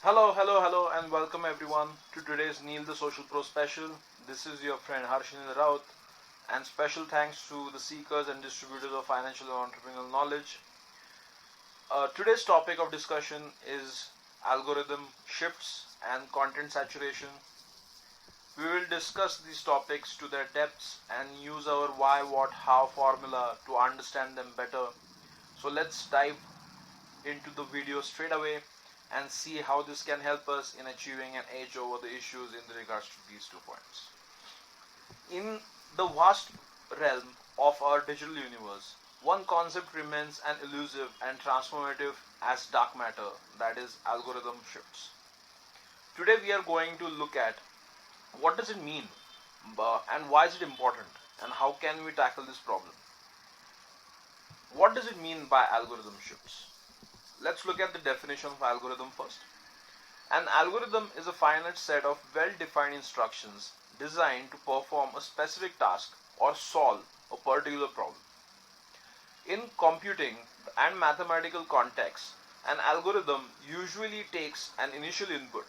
Hello, and welcome everyone to today's Neil the Social Pro special. This is your friend Harshin Raut, and special thanks to the seekers and distributors of financial and entrepreneurial knowledge. Today's topic of discussion is algorithm shifts and content saturation. We will discuss these topics to their depths and use our why, what, how formula to understand them better. So let's dive into the video straight away and see how this can help us in achieving an edge over the issues in regards to these 2 points. In the vast realm of our digital universe, one concept remains an elusive and transformative as dark matter, that is algorithm shifts. Today we are going to look at what does it mean and why is it important and how can we tackle this problem. What does it mean by algorithm shifts? Let's look at the definition of algorithm first. An algorithm is a finite set of well-defined instructions designed to perform a specific task or solve a particular problem. In computing and mathematical contexts, an algorithm usually takes an initial input,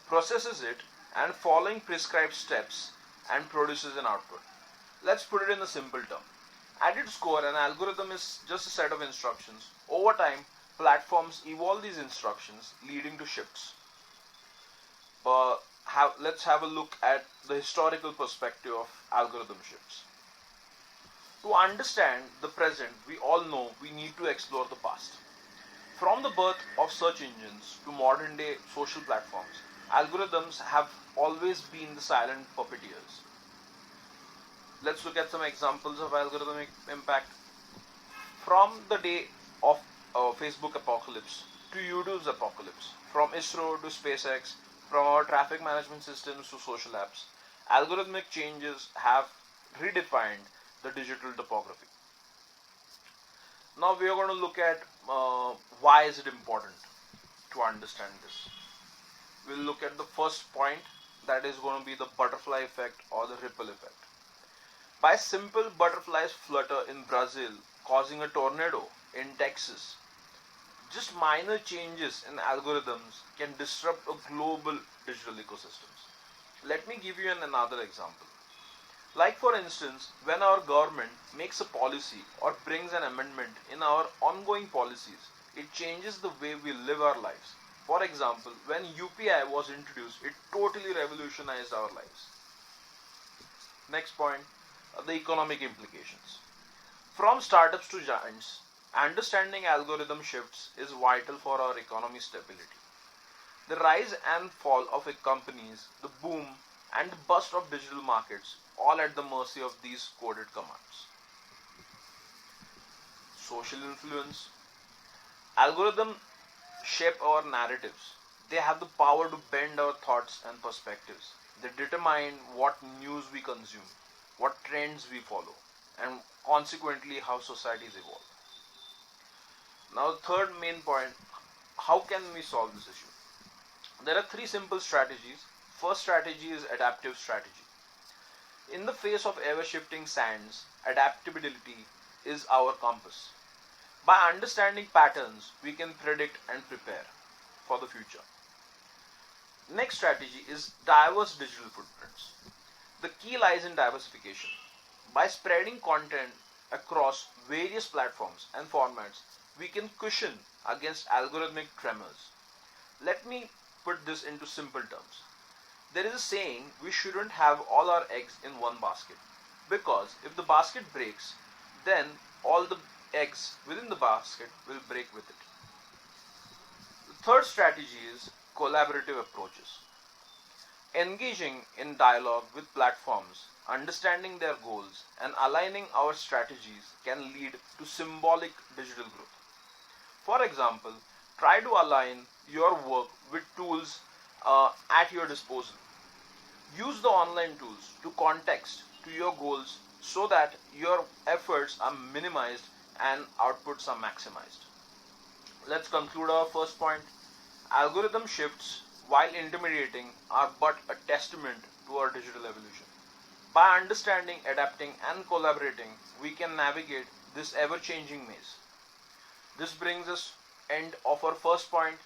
processes it, and following prescribed steps and produces an output. Let's put it in a simple term. At its core, an algorithm is just a set of instructions. Over time, platforms evolve these instructions, leading to shifts. Let's have a look at the historical perspective of algorithm shifts. To understand the present, we all know we need to explore the past. From the birth of search engines to modern day social platforms, algorithms have always been the silent puppeteers. Let's look at some examples of algorithmic impact. From the day of Facebook apocalypse to YouTube's apocalypse, from ISRO to SpaceX, from our traffic management systems to social apps, algorithmic changes have redefined the digital topography. Now we are going to look at why is it important to understand this. We'll look at the first point, that is going to be the butterfly effect or the ripple effect. By simple butterflies flutter in Brazil causing a tornado in Texas, just minor changes in algorithms can disrupt a global digital ecosystems. Let me give you another example. Like for instance, when our government makes a policy or brings an amendment in our ongoing policies, it changes the way we live our lives. For example, when UPI was introduced, it totally revolutionized our lives. Next point, the economic implications. From startups to giants, understanding algorithm shifts is vital for our economy stability. The rise and fall of companies, the boom and bust of digital markets, all at the mercy of these coded commands. Social influence. Algorithms shape our narratives. They have the power to bend our thoughts and perspectives. They determine what news we consume, what trends we follow, and consequently how societies evolve. Now, the third main point, how can we solve this issue? There are three simple strategies. First strategy is adaptive strategy. In the face of ever shifting sands, adaptability is our compass. By understanding patterns, we can predict and prepare for the future. Next strategy is diverse digital footprints. The key lies in diversification. By spreading content across various platforms and formats, we can cushion against algorithmic tremors. Let me put this into simple terms. There is a saying, we shouldn't have all our eggs in one basket, because if the basket breaks, then all the eggs within the basket will break with it. The third strategy is collaborative approaches. Engaging in dialogue with platforms, understanding their goals, and aligning our strategies can lead to symbolic digital growth. For example, try to align your work with tools at your disposal. Use the online tools to context to your goals so that your efforts are minimized and outputs are maximized. Let's conclude our first point. Algorithm shifts, while intimidating, are but a testament to our digital evolution. By understanding, adapting, and collaborating, we can navigate this ever-changing maze. This brings us end of our first point.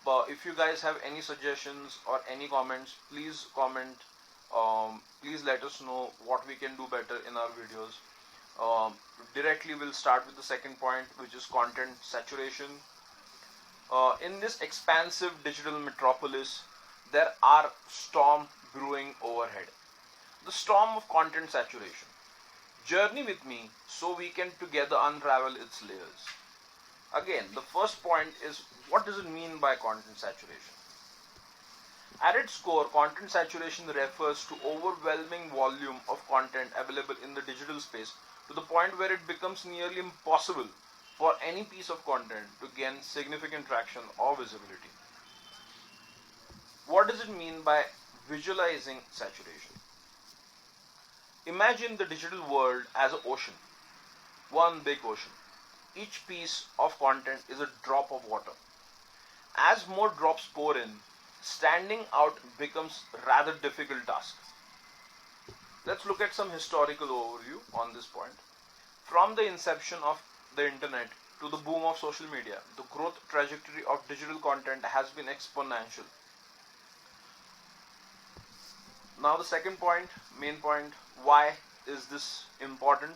If you guys have any suggestions or any comments, please comment. Please let us know what we can do better in our videos. Directly we'll start with the second point, which is content saturation. In this expansive digital metropolis, there are storms brewing overhead. The storm of content saturation. Journey with me so we can together unravel its layers. Again, the first point is, what does it mean by content saturation? At its core, content saturation refers to overwhelming volume of content available in the digital space to the point where it becomes nearly impossible for any piece of content to gain significant traction or visibility. What does it mean by visualizing saturation? Imagine the digital world as an ocean, one big ocean. Each piece of content is a drop of water. As more drops pour in, standing out becomes rather difficult task. Let's look at some historical overview on this point. From the inception of the internet to the boom of social media, the growth trajectory of digital content has been exponential. Now the second point, main point, why is this important?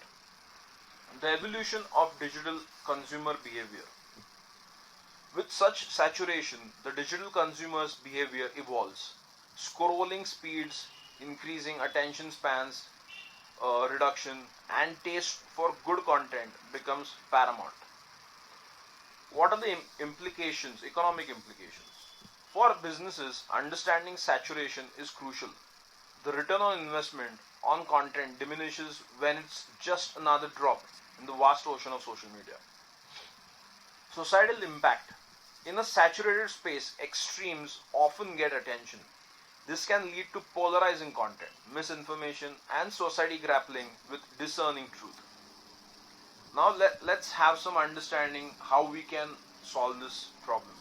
The evolution of digital consumer behavior. With such saturation, the digital consumer's behavior evolves. Scrolling speeds, increasing attention spans, reduction, and taste for good content becomes paramount. What are the implications, economic implications? For businesses, understanding saturation is crucial. The return on investment on content diminishes when it's just another drop in the vast ocean of social media. Societal impact. In a saturated space, extremes often get attention. This can lead to polarizing content, misinformation, and society grappling with discerning truth. Now let's have some understanding how we can solve this problem.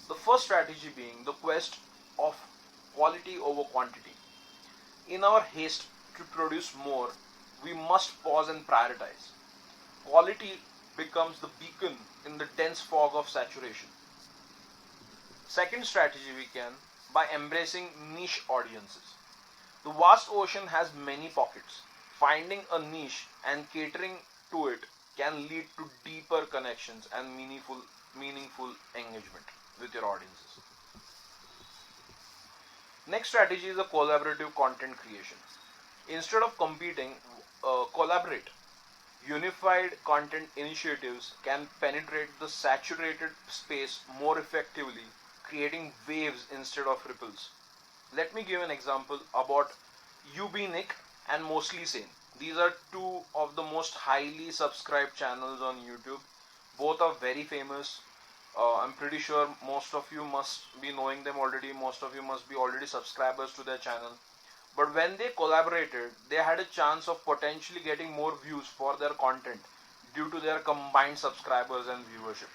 The first strategy being the quest of quality over quantity. In our haste to produce more, we must pause and prioritize. Quality becomes the beacon in the dense fog of saturation. Second strategy we can, by embracing niche audiences. The vast ocean has many pockets. Finding a niche and catering to it can lead to deeper connections and meaningful engagement with your audiences. Next strategy is a collaborative content creation. Instead of competing, collaborate. Unified content initiatives can penetrate the saturated space more effectively, creating waves instead of ripples. Let me give an example about UB Nick and Mostly Sane. These are two of the most highly subscribed channels on YouTube. Both are very famous. I'm pretty sure most of you must be knowing them already. Most of you must be already subscribers to their channel. But when they collaborated, they had a chance of potentially getting more views for their content due to their combined subscribers and viewership.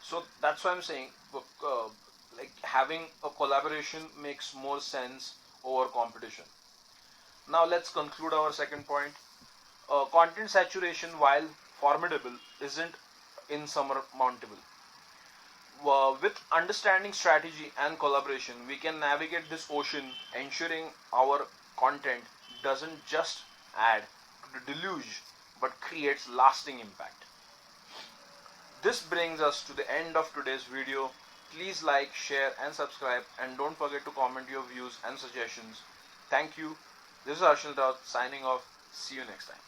So that's why I'm saying, like having a collaboration makes more sense over competition. Now let's conclude our second point. Content saturation, while formidable, isn't insurmountable. With understanding strategy and collaboration, we can navigate this ocean, ensuring our content doesn't just add to the deluge but creates lasting impact. This brings us to the end of today's video. Please like, share and subscribe, and don't forget to comment your views and suggestions. Thank you. This is Harshal Raut signing off. See you next time.